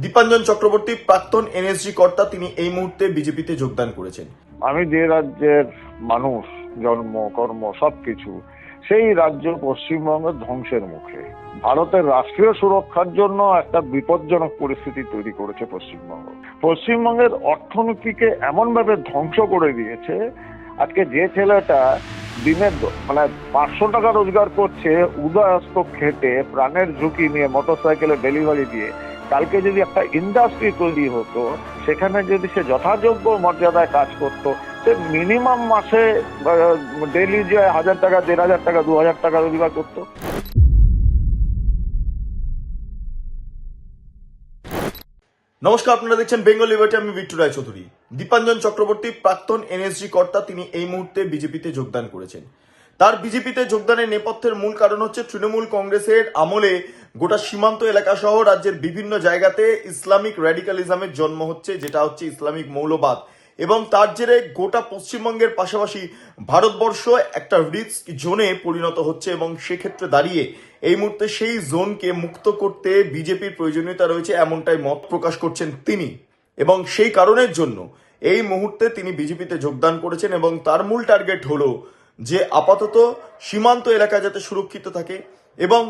দীপাঞ্জন চক্রবর্তী প্রাক্তন এনএসজি কর্তা, তিনি এই মুহূর্তে বিজেপিতে যোগদান করেছেন। আমি যে রাজ্যের মানুষ, জন্ম কর্ম সবকিছু, সেই রাজ্য পশ্চিমবঙ্গ ধ্বংসের মুখে। ভারতের রাষ্ট্রীয় সুরক্ষার জন্য একটা বিপজ্জনক পরিস্থিতি তৈরি করেছে পশ্চিমবঙ্গ। পশ্চিমবঙ্গের অর্থনীতিকে এমন ভাবে ধ্বংস করে দিয়েছে। আজকে যে ছেলেটা দিনে 500 টাকা রোজগার করছে, উদয়াস্ত খেটে প্রাণের ঝুঁকি নিয়ে মোটরসাইকেলে ডেলিভারি দিয়ে, কালকে যদি একটা ইন্ডাস্ট্রি তৈরি হতো, সেখানে যদি সে যথাযোগ্য মর্যাদায় কাজ করতো, সে মিনিমাম মাসে ডেইলি যে 1000 টাকা, 1500 টাকা, 2000 টাকা রোজগার করতো। নমস্কার, আপনারা দেখছেন বেঙ্গল লিবার্টি, আমি বিট্টু রায়চৌধুরী। দীপাঞ্জন চক্রবর্তী প্রাক্তন এনএসজি কর্তা, তিনি এই মুহূর্তে বিজেপিতে যোগদান করেছেন। তার বিজেপিতে যোগদানের নেপথ্যের মূল কারণ হচ্ছে তৃণমূল কংগ্রেসের আমলে গোটা সীমান্ত এলাকা সহ রাজ্যের বিভিন্ন জায়গাতে ইসলামিক র্যাডিক্যালিজমের জন্ম হচ্ছে, যেটা হচ্ছে ইসলামিক মৌলবাদ, এবং তার জেরে গোটা পশ্চিমবঙ্গের পাশাপাশি ভারতবর্ষ একটা রিস্ক জোনে পরিণত হচ্ছে, এবং সেক্ষেত্রে দাঁড়িয়ে এই মুহূর্তে সেই জোনকে মুক্ত করতে বিজেপির প্রয়োজনীয়তা রয়েছে, এমনটাই মত প্রকাশ করছেন তিনি। এবং সেই কারণের জন্য এই মুহূর্তে তিনি বিজেপিতে যোগদান করেছেন, এবং তার মূল টার্গেট হলো যে আপাতত সীমান্ত এলাকা যাতে সুরক্ষিত থাকে, এবং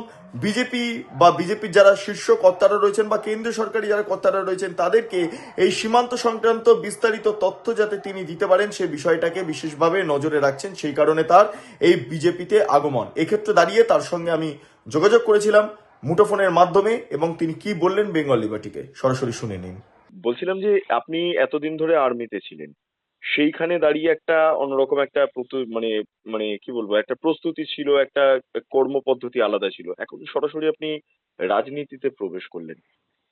বিজেপি বা বিজেপির যারা শীর্ষ কর্তারা রয়েছেন বা কেন্দ্রীয় সরকারি যারা কর্তারা রয়েছেন, তাদেরকে এই সীমান্ত সংক্রান্ত বিস্তারিত তথ্য যাতে তিনি দিতে পারেন, সে বিষয়টাকে বিশেষভাবে নজরে রাখছেন। সেই কারণে তার এই বিজেপিতে আগমন। এক্ষেত্রে দাঁড়িয়ে তার সঙ্গে আমি যোগাযোগ করেছিলাম মুঠোফোনের মাধ্যমে, এবং তিনি কি বললেন বেঙ্গল লিবার্টিকে সরাসরি শুনে নিন। বলছিলাম যে আপনি এতদিন ধরে আর্মিতে ছিলেন, সেইখানে দাঁড়িয়ে একটা অন্যরকম একটা মানে মানে কি বলবো, একটা প্রস্তুতি ছিল, একটা কর্ম পদ্ধতি আলাদা ছিল। এখন সরাসরি আপনি রাজনীতিতে প্রবেশ করলেন,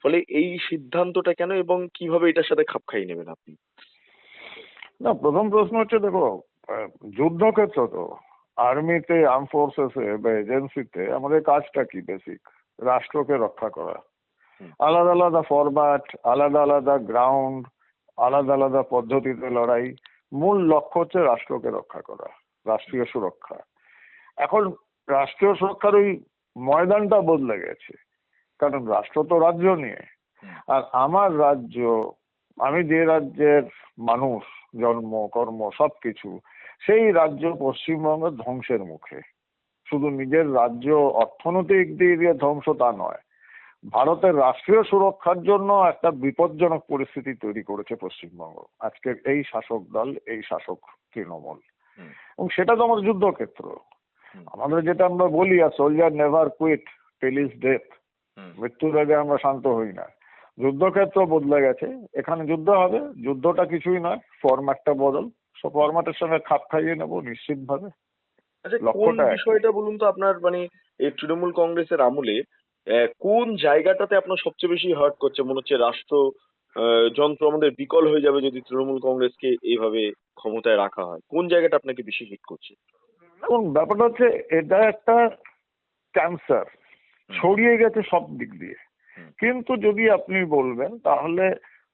ফলে এই সিদ্ধান্তটা কেন এবং কিভাবে এটার সাথে খাপ খাইয়ে নেবেন আপনি? না, প্রথম প্রশ্ন হচ্ছে, দেখো, যুদ্ধক্ষেত্র তো আর্মিতে, আর্ম ফোর্সেসে বা এজেন্সিতে আমাদের কাজটা কি? বেসিক রাষ্ট্রকে রক্ষা করা। হুম। আলাদা আলাদা ফরম্যাট, আলাদা আলাদা গ্রাউন্ড, আলাদা আলাদা পদ্ধতিতে লড়াই। মূল লক্ষ্য হচ্ছে রাষ্ট্রকে রক্ষা করা, রাষ্ট্রীয় সুরক্ষা। এখন রাষ্ট্রীয় সুরক্ষার ওই ময়দানটা বদলে গেছে, কারণ রাষ্ট্র তো রাজ্য নিয়ে। আর আমার রাজ্য, আমি যে রাজ্যের মানুষ, জন্ম কর্ম সবকিছু, সেই রাজ্য পশ্চিমবঙ্গ ধ্বংসের মুখে। শুধু নিজের রাজ্য অর্থনৈতিক দিক দিয়ে ধ্বংস তা নয়, ভারতের রাষ্ট্রীয় সুরক্ষার জন্য একটা বিপজ্জনক পরিস্থিতি তৈরি করেছে পশ্চিমবঙ্গ আজকের এই শাসক দল, এই শাসক তৃণমূল। হুম। এবং সেটা তো আমাদের যুদ্ধক্ষেত্র। হুম। আমাদের যেটা আমরা বলি, আর soldier never quit till his death, hmm. মৃত্যুর আগে আমরা শান্ত হই না। যুদ্ধক্ষেত্র বদলে গেছে, এখানে যুদ্ধ হবে। যুদ্ধটা কিছুই নয়, ফরম্যাটটা বদল। সব ফরম্যাটের সঙ্গে খাপ খাইয়ে নেবো নিশ্চিতভাবে। আচ্ছা, কোন লক্ষ্যটা একই। বিষয়টা বলুন তো আপনার, মানে এই তৃণমূল কংগ্রেসের আমলে কোন জায়গাটাতে আপনার সবচেয়ে বেশি হার্ট করছে? মনে হচ্ছে রাষ্ট্র যন্ত্র আমাদের বিকল হয়ে যাবে যদি তৃণমূল কংগ্রেসকে এইভাবে ক্ষমতায় রাখা হয়। কোন জায়গাটা আপনাকে বেশি হিট করছে? এবং ব্যাপারটা হচ্ছে, এটা একটা ক্যান্সার, হুম। ছড়িয়ে গেছে সব দিক দিয়ে। হুম। কিন্তু যদি আপনি বলবেন, তাহলে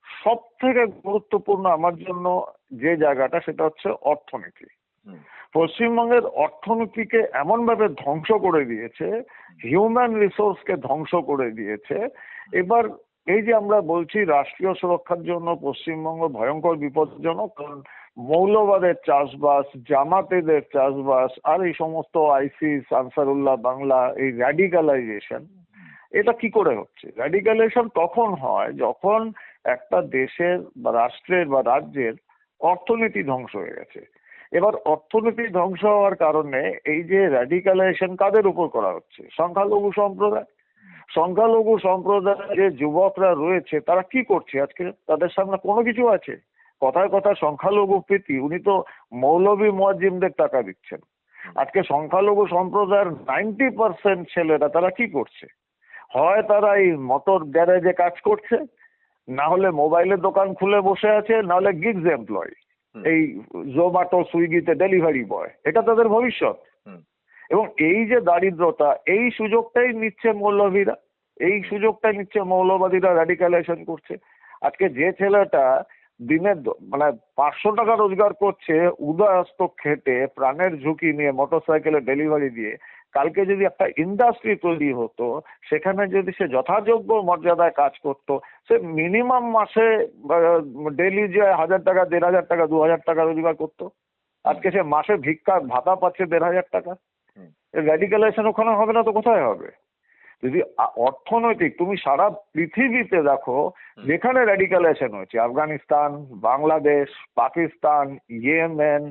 সব থেকে গুরুত্বপূর্ণ আমার জন্য যে জায়গাটা, সেটা হচ্ছে অর্থনীতি। হুম। পশ্চিমবঙ্গের অর্থনীতিকে এমন ভাবে ধ্বংস করে দিয়েছে, হিউম্যান রিসোর্সকে ধ্বংস করে দিয়েছে। এবার এই যে আমরা বলছি রাষ্ট্রীয় সুরক্ষার জন্য পশ্চিমবঙ্গ ভয়ঙ্কর বিপজ্জনক, কারণ মৌলবাদের চাষবাস, জামাতেদের চাষবাস, আর এই সমস্ত আইসিস, আনসারুল্লাহ বাংলা, এই র্যাডিকালাইজেশন, এটা কি করে হচ্ছে? র্যাডিকালাইজেশন তখন হয় যখন একটা দেশের বা রাষ্ট্রের বা রাজ্যের অর্থনীতি ধ্বংস হয়ে গেছে। এবার অর্থনীতি ধ্বংস হওয়ার কারণে এই যে র্যাডিকালাইজেশন কাদের উপর করা হচ্ছে? সংখ্যালঘু সম্প্রদায়। সংখ্যালঘু সম্প্রদায়ের যে যুবকরা রয়েছে, তারা কি করছে আজকে? তাদের সামনে কোনো কিছু আছে? কথায় কথায় সংখ্যালঘু প্রীতি, উনি তো মৌলভী মুয়াজ্জিমদের টাকা দিচ্ছেন। আজকে সংখ্যালঘু সম্প্রদায়ের 90% ছেলেরা তারা কি করছে? হয় তারা এই মোটর গ্যারেজে কাজ করছে, না হলে মোবাইলের দোকান খুলে বসে আছে, না হলে গিগস এমপ্লয়, হুম। এই জোম্যাটো সুইগিতে ডেলিভারি বয়। এটা তাদের ভবিষ্যৎ। হুম। এবং এই যে দারিদ্রতা, এই সুযোগটাই নিচ্ছে মৌলভীরা, এই সুযোগটাই নিচ্ছে মৌলবাদীরা, র্যাডিকালাইজেশন করছে। আজকে যে ছেলেটা দিনে 500 টাকা রোজগার করছে, উদয়াস্ত খেটে প্রাণের ঝুঁকি নিয়ে মোটরসাইকেলে ডেলিভারি দিয়ে, কালকে যদি একটা ইন্ডাস্ট্রি তৈরি হতো, সেখানে যদি সে যথাযোগ্য মর্যাদায় কাজ করতো, সে মিনিমাম মাসে ডেইলি যে 1,000 টাকা, 1,500 টাকা, 2,000 টাকা রোজগার করতো। আজকে সে মাসে ভিক্ষা ভাতা পাচ্ছে 1,500 টাকা। হুম। র্যাডিক্যালাইজেশন ওখানে হবে না তো কোথায় হবে? যদি অর্থনৈতিক, তুমি সারা পৃথিবীতে দেখো যেখানে র্যাডিক্যালাইজেশন হয়েছে, আফগানিস্তান, বাংলাদেশ, পাকিস্তান, ইয়েমেন,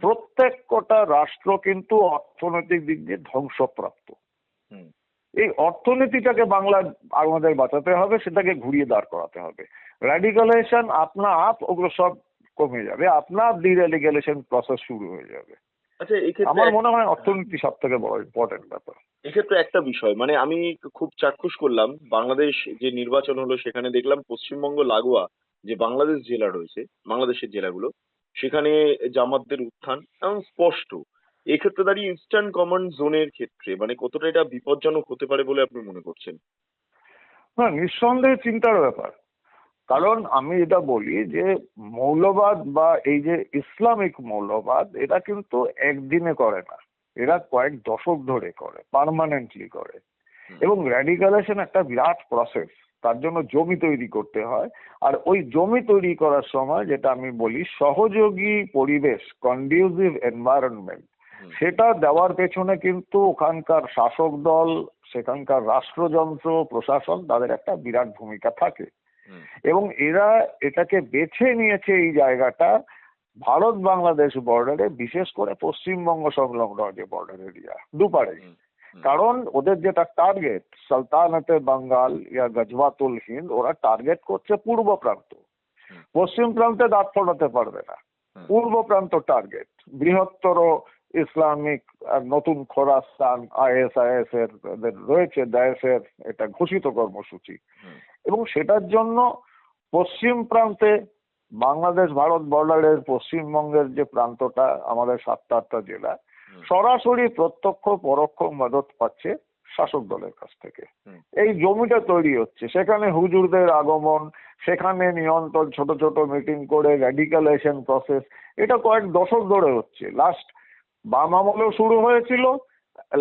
প্রত্যেকটা রাষ্ট্র কিন্তু অর্থনৈতিক দিক দিয়ে ধ্বংসপ্রাপ্ত। হুম। এই অর্থনীতিটাকে আমাদের বাঁচাতে হবে, সেটাকে ঘুরিয়ে দাঁড় করাতে হবে। র্যাডিক্যালাইজেশন আপনা আপ ওগুলো সব কমে যাবে, আপনা আপ ডিরেলিগেলেশন প্রসেস শুরু হয়ে যাবে। আচ্ছা, এক্ষেত্রে আমার মনে হয় অর্থনীতি সব থেকে বড় ইম্পর্টেন্ট ব্যাপার। এক্ষেত্রে একটা বিষয়, মানে আমি খুব চাক্ষুষ করলাম, বাংলাদেশ যে নির্বাচন হলো সেখানে দেখলাম পশ্চিমবঙ্গ লাগোয়া যে বাংলাদেশ জেলা রয়েছে, বাংলাদেশের জেলাগুলো, সেখানে জামাতদের উত্থান এবং স্পষ্ট। এক্ষেত্রে দাঁড়িয়ে ইস্টার্ন কমান্ড জোনের ক্ষেত্রে মানে কতটা এটা বিপজ্জনক হতে পারে বলে আপনি মনে করছেন? না, নিঃসন্দেহে চিন্তার ব্যাপার। কারণ আমি এটা বলি যে মৌলবাদ বা এই যে ইসলামিক মৌলবাদ, এটা কিন্তু একদিনে করে না, এরা কয়েক দশক ধরে করে, পার্মানেন্টলি করে। এবং র্যাডিক্যালাইজেশন একটা বিরাট প্রসেস, তার জন্য জমি তৈরি করতে হয়। আর ওই জমি তৈরি করার সময় যেটা আমি বলি সহযোগী পরিবেশ, কন্ডিউসিভ এনভায়রনমেন্ট, সেটা দেওয়ার পেছনে কিন্তু ওখানকার শাসক দল, সেখানকার রাষ্ট্রযন্ত্র, প্রশাসন, তাদের একটা বিরাট ভূমিকা থাকে। এবং এরা এটাকে বেছে নিয়েছে এই জায়গাটা ভারত বাংলাদেশ বর্ডারে, বিশেষ করে পশ্চিমবঙ্গ সংলগ্ন যে বর্ডার এরিয়া দুপারে। কারণ ওদের যেটা টার্গেট, সালতানাতে বাঙ্গাল ইয়া গজওয়াতুল হিন্দ, ওরা টার্গেট করছে পূর্ব প্রান্ত। পশ্চিম প্রান্তে দাঁত ফোটাতে পারবে না, পূর্ব প্রান্ত টার্গেট। বৃহত্তর ইসলামিক নতুন খোরাস্তান, ISIS এর রয়েছে, দায়েশের এটা ঘোষিত কর্মসূচি। এবং সেটার জন্য পশ্চিম প্রান্তে বাংলাদেশ ভারত বর্ডারের পশ্চিমবঙ্গের যে প্রান্তটা, আমাদের 7-8টা জেলা, সরাসরি প্রত্যক্ষ পরোক্ষ মদত পাচ্ছে শাসক দলের কাছ থেকে। এই জমিটা তৈরি হচ্ছে, সেখানে হুজুরদের আগমন, সেখানে নিয়ন্ত্রণ, ছোট ছোট মিটিং করে র্যাডিক্যালাইজেশন প্রসেস, এটা কয়েক দশক ধরে হচ্ছে। লাস্ট বাম আমলেও শুরু হয়েছিল,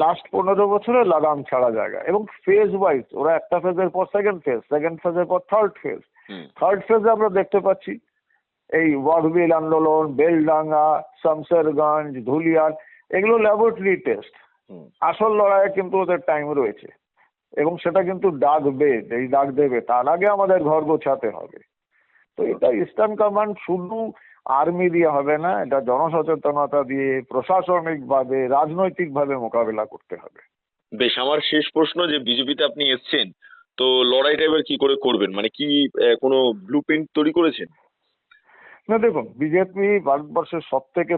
লাস্ট 15 বছরে লাগাম ছাড়া জায়গা। এবং ফেজ ওয়াইজ ওরা একটা ফেজের পর সেকেন্ড ফেজ, সেকেন্ড ফেজের পর থার্ড ফেজ, থার্ড ফেজে আমরা দেখতে পাচ্ছি এই ওয়াকবিল আন্দোলন, বেলডাঙ্গা, শামসেরগঞ্জ, ধুলিয়ান, এগুলো ল্যাবরেটরি টেস্ট। আসল লড়াইয়ে কিন্তু ওদের টাইম রয়েছে এবং সেটা কিন্তু ডাকবে, এই ডাক দেবে, তার আগে আমাদের ঘর গোছাতে হবে। তো এটা ইস্টার্ন কমান্ড শুধু আর্মি দিয়ে হবে না, এটা জনসচেতনতা দিয়ে, প্রশাসনিক ভাবে, রাজনৈতিক ভাবে মোকাবেলা করতে হবে। বেশ, আমার শেষ প্রশ্ন, যে বিজেপিতে আপনি এসছেন, তো লড়াইটা এবার কি করে করবেন, মানে কি কোনো ব্লুপ্রিন্ট তৈরি করেছেন? না দেখুন, বিজেপি ভারতবর্ষের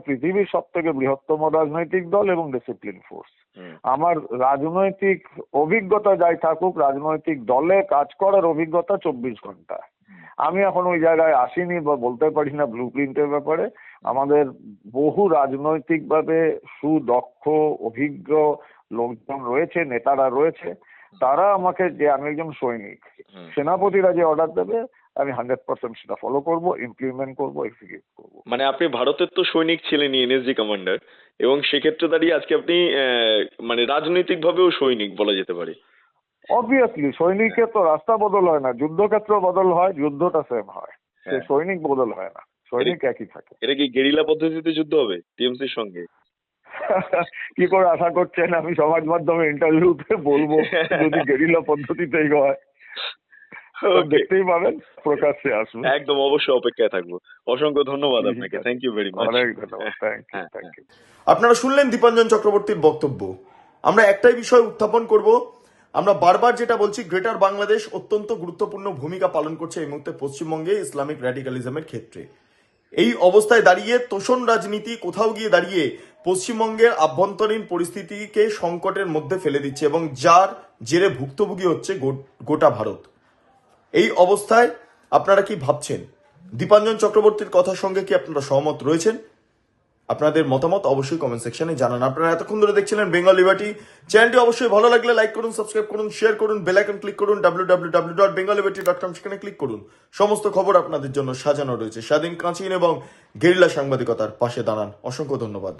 পৃথিবীর সব থেকে বৃহত্তম রাজনৈতিক দল এবং ডিসিপ্লিন ফোর্স। আমার রাজনৈতিক অভিজ্ঞতা যাই থাকুক, রাজনৈতিক দলে কাজ করার অভিজ্ঞতা 24 ঘন্টা। আমি এখন ওই জায়গায় আসিনি বা বলতে পারি না ব্লুপ্রিন্টের ব্যাপারে। আমাদের বহু রাজনৈতিক ভাবে সুদক্ষ অভিজ্ঞ লোকজন রয়েছে, নেতারা রয়েছে, তারা আমাকে, যে আমি একজন সৈনিক, সেনাপতিরা যে অর্ডার দেবে আমি 100% সেটা ফলো করব, ইমপ্লিমেন্ট করব, এক্সিকিউট করব। মানে আপনি ভারতের তো সৈনিক ছিলেন, এনএসজি কমান্ডার, এবং সেক্ষেত্রে দাঁড়িয়ে আজকে আপনি মানে রাজনৈতিক ভাবেও সৈনিক বলা যেতে পারে। অবভিয়াসলি সৈনিকের তো রাস্তা বদল হয় না, যুদ্ধক্ষেত্র বদল হয়, যুদ্ধটা সেম হয়, সে সৈনিক বদল হয় না, সৈনিক একই থাকে। এটা কি গেরিলা পদ্ধতিতে যুদ্ধ হবে টিএমসির সঙ্গে? কি করে আশা করছেন? আমি সমাজ মাধ্যমে ইন্টারভিউতে বলবো যদি গেরিলা পদ্ধতিতেই হয়, দেখতেই পাবেন, প্রকাশ্যে আসবে। একদম, অবশ্যই অপেক্ষায় থাকবো। অসংখ্য ধন্যবাদ আপনাকে, থ্যাংক ইউ ভেরি মাচ। অনেক ধন্যবাদ, থ্যাংক ইউ। আপনারা শুনলেন দীপাঞ্জন চক্রবর্তীর বক্তব্য। আমরা একটাই বিষয় উত্থাপন করব, আমরা বারবার যেটা বলছি, গ্রেটার বাংলাদেশ অত্যন্ত গুরুত্বপূর্ণ ভূমিকা পালন করছে এই মুহূর্তে পশ্চিমবঙ্গে ইসলামিক র্যাডিক্যালিজমের ক্ষেত্রে। এই অবস্থায় দাঁড়িয়ে তোষণ রাজনীতি কোথাও গিয়ে দাঁড়িয়ে পশ্চিমবঙ্গের আভ্যন্তরীণ পরিস্থিতিকে সংকটের মধ্যে ফেলে দিচ্ছে এবং যার জেরে ভুক্তভোগী হচ্ছে গোটা ভারত। এই অবস্থায় আপনারা কি ভাবছেন? দীপাঞ্জন চক্রবর্তীর কথার সঙ্গে কি আপনারা সহমত রয়েছেন? আপনাদের মতামত অবশ্যই কমেন্ট সেকশনে জানান। আপনারা এতক্ষণ ধরে দেখছিলেন বেঙ্গল লিবার্টি। চ্যানেলটি অবশ্যই ভালো লাগলে লাইক করুন, সাবস্ক্রাইব করুন, শেয়ার করুন, বেল আইকন ক্লিক করুন, www.bengalliberty.com, সেখানে ক্লিক করুন। সমস্ত খবর আপনাদের জন্য সাজানো রয়েছে। স্বাধীন, কাঁচিন এবং গেরিলা সাংবাদিকতার পাশে দাঁড়ান। অসংখ্য ধন্যবাদ।